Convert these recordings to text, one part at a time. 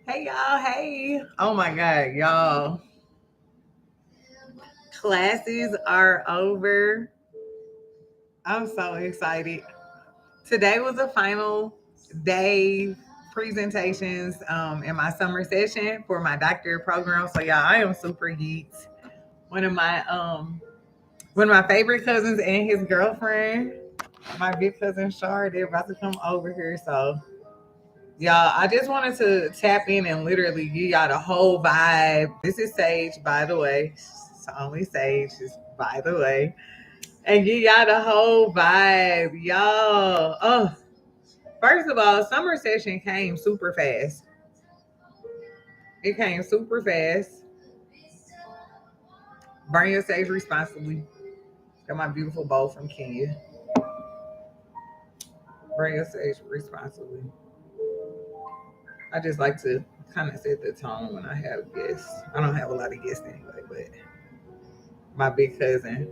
Hey y'all, hey. Oh my God, y'all. Classes are over. I'm so excited. Today was the final day presentations in my summer session for my doctorate program. So y'all, I am super geeked. One of my um one of my favorite cousins and his girlfriend, my big cousin Shar, they're about to come over here. So y'all, I just wanted to tap in and literally give y'all the whole vibe. This is Sage, by the way. It's only Sage, is by the way. And give y'all the whole vibe. Y'all. Oh, first of all, summer session came super fast. It came super fast. Burn your sage responsibly. Got my beautiful bowl from Kenya. Burn your sage responsibly. I just like to kind of set the tone when I have guests. I don't have a lot of guests anyway, but my big cousin.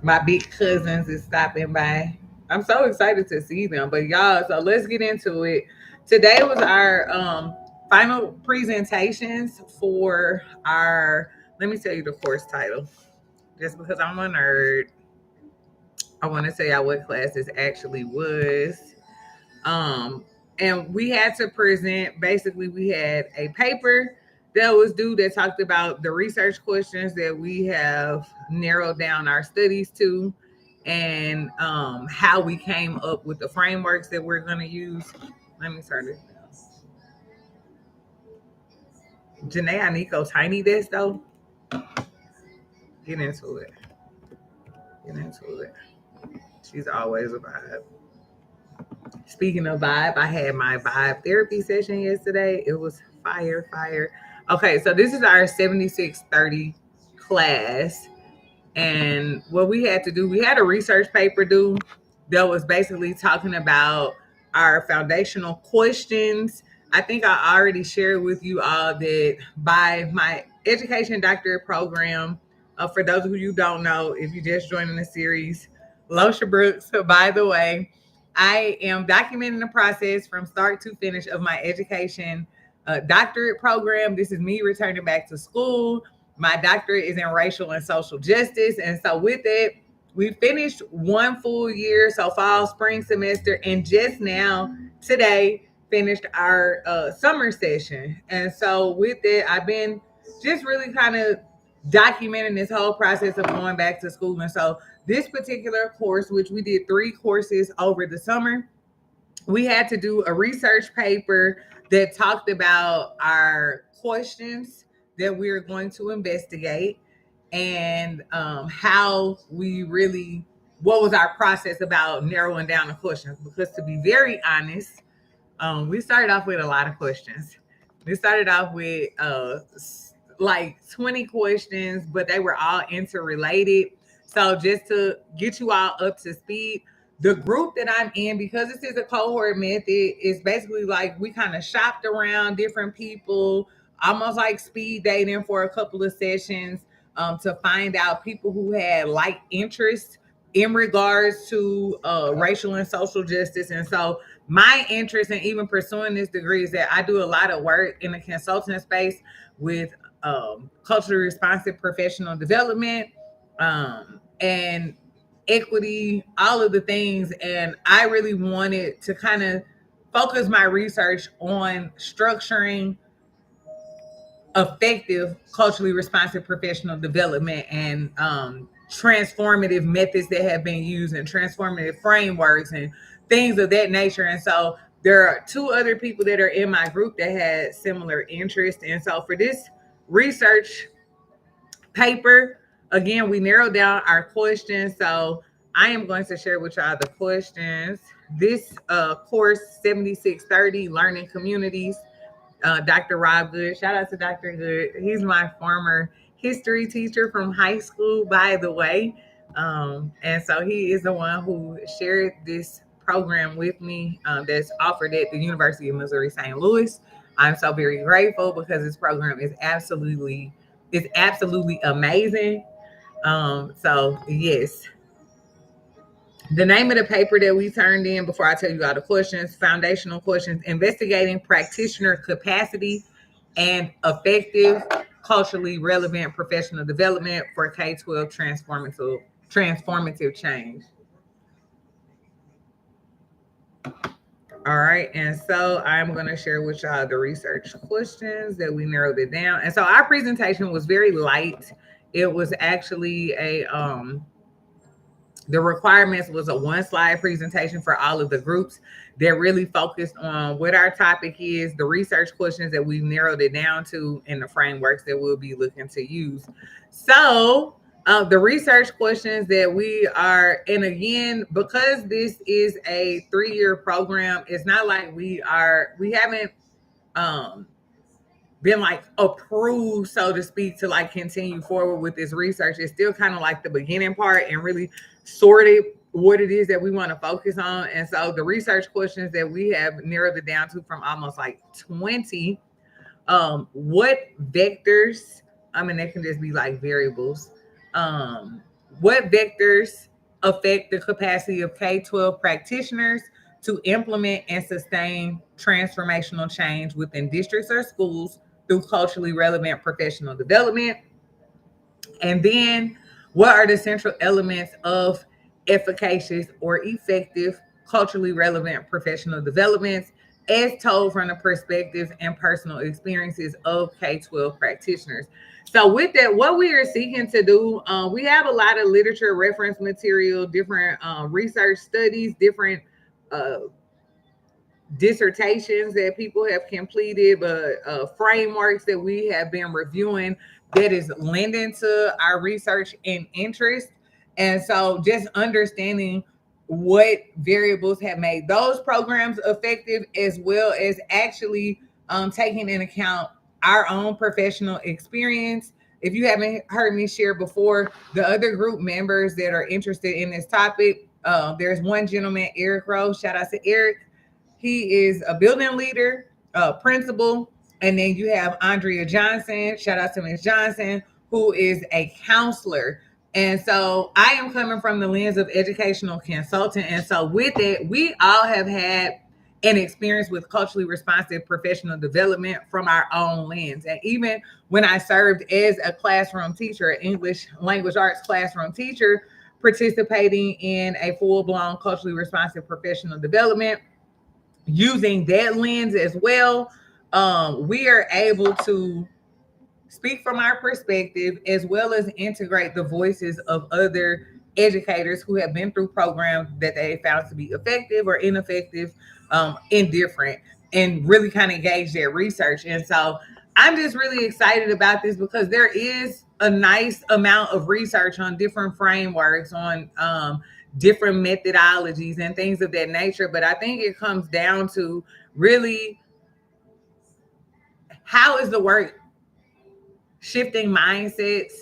My big cousins is stopping by. I'm so excited to see them. But y'all, so let's get into it. Today was our final presentations for our, let me tell you the course title. Just because I'm a nerd, I want to tell y'all what class this actually was. Um, and we had to present, basically, we had a paper that was due that talked about the research questions that we have narrowed down our studies to, and how we came up with the frameworks that we're going to use. Let me turn this down. Janae, I need go tiny this though. Get into it. Get into it. She's always a vibe. Speaking of vibe, I had my vibe therapy session yesterday. It was fire, fire. Okay, so this is our 7630 class. And what we had to do, we had a research paper due that was basically talking about our foundational questions. I think I already shared with you all that by my education doctorate program, for those of you who don't know, if you just joining the series, Losha Brooks, by the way, I am documenting the process from start to finish of my education doctorate program. This is me returning back to school. My doctorate is in racial and social justice. And so with it, we finished one full year, so fall, spring semester, and just now, today, finished our summer session. And so with it, I've been just really kind of documenting this whole process of going back to school. And so this particular course, which we did 3 courses over the summer, we had to do a research paper that talked about our questions that we are going to investigate, and how we really, what was our process about narrowing down the questions. Because to be very honest, we started off with a lot of questions. We started off with like 20 questions, but they were all interrelated. So just to get you all up to speed, the group that I'm in, because this is a cohort method, is basically like we kind of shopped around different people, almost like speed dating for a couple of sessions, to find out people who had like interests in regards to racial and social justice. And so my interest in even pursuing this degree is that I do a lot of work in the consulting space with culturally responsive professional development, and equity, all of the things. And I really wanted to kind of focus my research on structuring effective culturally responsive professional development, and transformative methods that have been used, and transformative frameworks and things of that nature. And so there are 2 other people that are in my group that had similar interests. And so for this research paper, again, we narrowed down our questions. So I am going to share with y'all the questions. This course, 7630 Learning Communities, Dr. Rob Good. Shout out to Dr. Good. He's my former history teacher from high school, by the way. And so he is the one who shared this program with me, that's offered at the University of Missouri St. Louis. I'm so very grateful because this program is absolutely amazing. So yes, the name of the paper that we turned in, before I tell you all the questions, foundational questions, investigating practitioner capacity and effective, culturally relevant professional development for K-12 transformative change. All right, and so I'm going to share with y'all the research questions that we narrowed it down. And so our presentation was very light. It was actually the requirements was a one slide presentation for all of the groups that really focused on what our topic is, the research questions that we narrowed it down to, and the frameworks that we'll be looking to use. So the research questions that we are, and again, because this is a 3-year program, it's not like we haven't been like approved, so to speak, to like continue forward with this research. It's still kind of like the beginning part and really sorted what it is that we want to focus on. And so the research questions that we have narrowed it down to from almost like 20, what vectors, I mean, they can just be like variables. What vectors affect the capacity of K-12 practitioners to implement and sustain transformational change within districts or schools through culturally relevant professional development? And then, what are the central elements of efficacious or effective culturally relevant professional developments as told from the perspectives and personal experiences of K-12 practitioners? So with that, what we are seeking to do, we have a lot of literature, reference material, different research studies, different dissertations that people have completed, but frameworks that we have been reviewing that is lending to our research and interest. And so just understanding what variables have made those programs effective, as well as actually taking into account our own professional experience. If you haven't heard me share before, the other group members that are interested in this topic, there's one gentleman, Eric Rose. Shout out to Eric. He is a building leader, principal. And then you have Andrea Johnson. Shout out to Ms. Johnson, who is a counselor. And so I am coming from the lens of educational consultant. And so with it, we all have had an experience with culturally responsive professional development from our own lens. And even when I served as a classroom teacher, an English language arts classroom teacher, participating in a full-blown culturally responsive professional development, using that lens as well, we are able to speak from our perspective, as well as integrate the voices of other educators who have been through programs that they found to be effective or ineffective, indifferent, and really kind of gauge their research. And so I'm just really excited about this because there is a nice amount of research on different frameworks, on different methodologies and things of that nature. But I think it comes down to really, how is the work shifting mindsets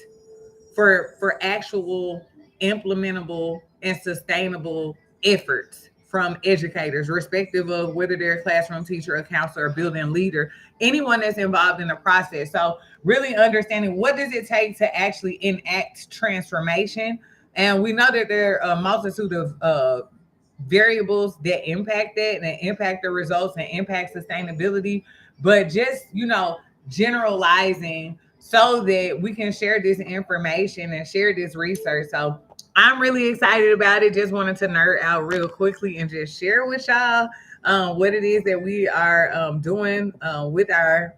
for actual implementable and sustainable efforts from educators, respective of whether they're a classroom teacher, a counselor, a building leader, anyone that's involved in the process. So really understanding, what does it take to actually enact transformation? And we know that there are a multitude of variables that impact that and impact the results and impact sustainability. But just, generalizing so that we can share this information and share this research. So I'm really excited about it. Just wanted to nerd out real quickly and just share with y'all what it is that we are doing with our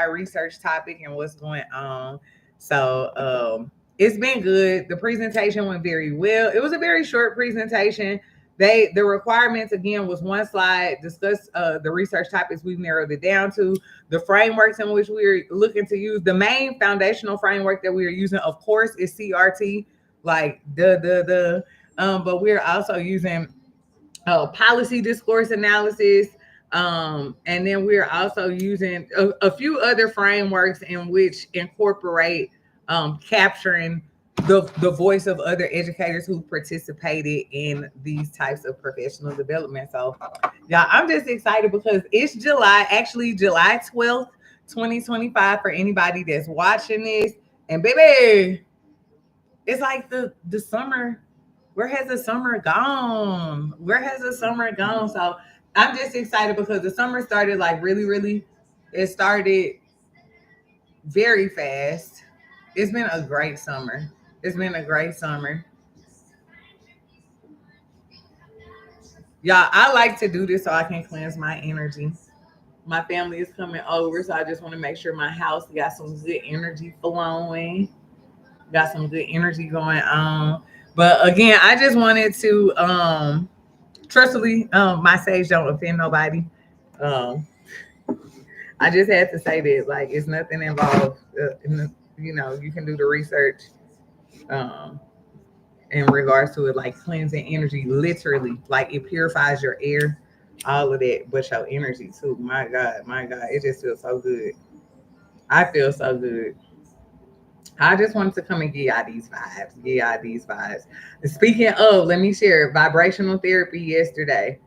research topic and what's going on. So it's been good. The presentation went very well. It was a very short presentation. The requirements again was one slide, discuss the research topics we've narrowed it down to, the frameworks in which we're looking to use. The main foundational framework that we are using, of course, is CRT, like but we're also using policy discourse analysis. And then we're also using a few other frameworks in which incorporate capturing the voice of other educators who participated in these types of professional development. So, yeah, I'm just excited because it's July 12th, 2025, for anybody that's watching this. And baby, it's like the summer. Where has the summer gone? Where has the summer gone? So I'm just excited because the summer started like really, really, it started very fast. It's been a great summer. It's been a great summer. Y'all, I like to do this so I can cleanse my energy. My family is coming over, so I just want to make sure my house got some good energy flowing, got some good energy going on. But again, I just wanted to trustfully, my sage don't offend nobody. Um, I just had to say that, like, it's nothing involved. You can do the research um, in regards to it, like cleansing energy, literally, like it purifies your air, all of that, but your energy too. My God, it just feels so good. I feel so good. I just wanted to come and give y'all these vibes. Give y'all these vibes. Speaking of, let me share vibrational therapy yesterday.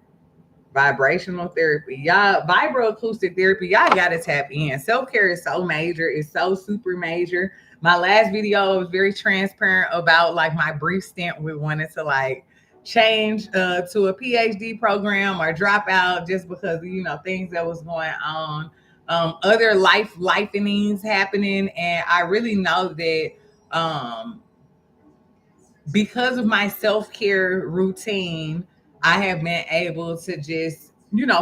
Vibrational therapy. Y'all, vibroacoustic therapy, y'all gotta tap in. Self-care is so major, it's so super major. My last video was very transparent about like my brief stint with wanting to like change to a PhD program or drop out just because of, things that was going on. Other lifenings happening. And I really know that um because of my self-care routine, I have been able to just,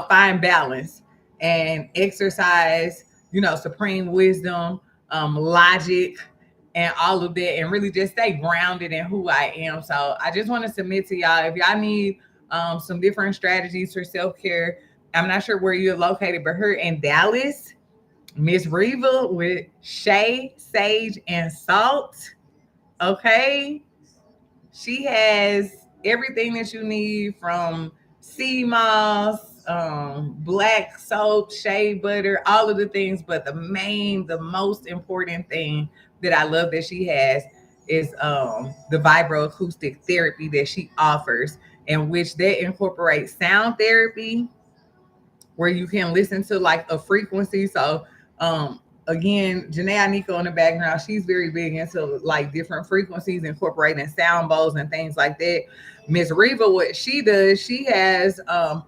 find balance and exercise, supreme wisdom, logic, and all of that, and really just stay grounded in who I am. So I just want to submit to y'all, if y'all need some different strategies for self-care, I'm not sure where you're located, but here in Dallas, Miss Reva with Shay, Sage, and Salt. Okay, she has everything that you need from sea moss, black soap, shea butter, all of the things. But the most important thing that I love that she has is the vibroacoustic therapy that she offers, in which that incorporates sound therapy, where you can listen to like a frequency. So again, Janae Anika in the background, she's very big into like different frequencies, incorporating sound bowls and things like that. Miss Reva, what she does, she has a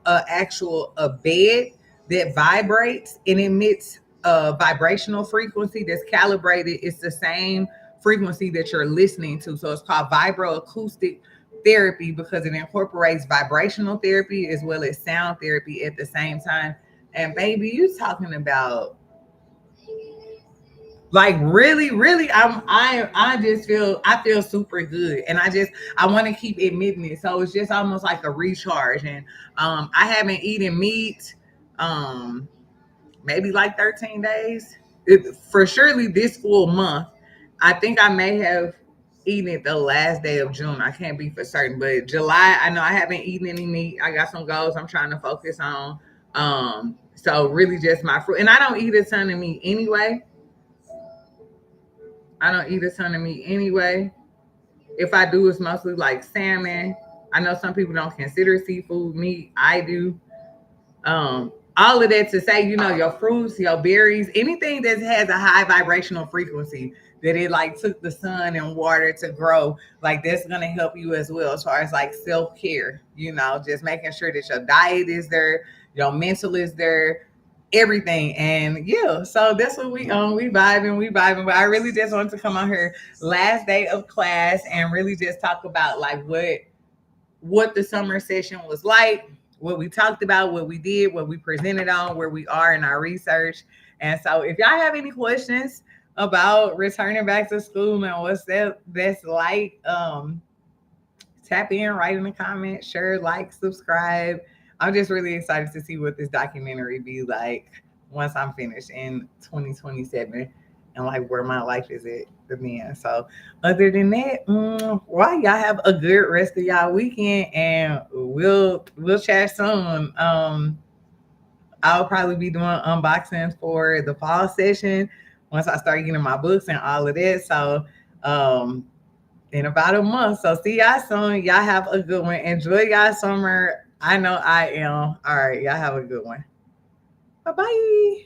bed that vibrates and emits a vibrational frequency that's calibrated. It's the same frequency that you're listening to. So it's called vibroacoustic therapy because it incorporates vibrational therapy as well as sound therapy at the same time. And baby, you talking about like really, really, I just feel super good, and I want to keep admitting it. So it's just almost like a recharge. And I haven't eaten meat maybe like 13 days. For surely this full month. I think I may have eaten it the last day of June. I can't be for certain, but July, I know I haven't eaten any meat. I got some goals I'm trying to focus on. So really just my fruit. And I don't eat a ton of meat anyway. I don't eat a ton of meat anyway. If I do, it's mostly like salmon. I know some people don't consider seafood meat. I do. All of that to say, your fruits, your berries, anything that has a high vibrational frequency that it like took the sun and water to grow, like that's gonna help you as well as far as like self-care, just making sure that your diet is there, your mental is there, everything. And yeah, so that's what we vibing. But I really just wanted to come on here last day of class and really just talk about like what the summer session was like, what we talked about, what we did, what we presented on, where we are in our research. And so if y'all have any questions about returning back to school and what's that's like, tap in, write in the comments, share, like, subscribe. I'm just really excited to see what this documentary be like once I'm finished in 2027, and like where my life is at then. So other than that, well, y'all have a good rest of y'all weekend, and we'll chat soon. I'll probably be doing unboxings for the fall session once I start getting my books and all of that. So in about a month. So see y'all soon. Y'all have a good one. Enjoy y'all summer. I know I am. All right. Y'all have a good one. Bye-bye.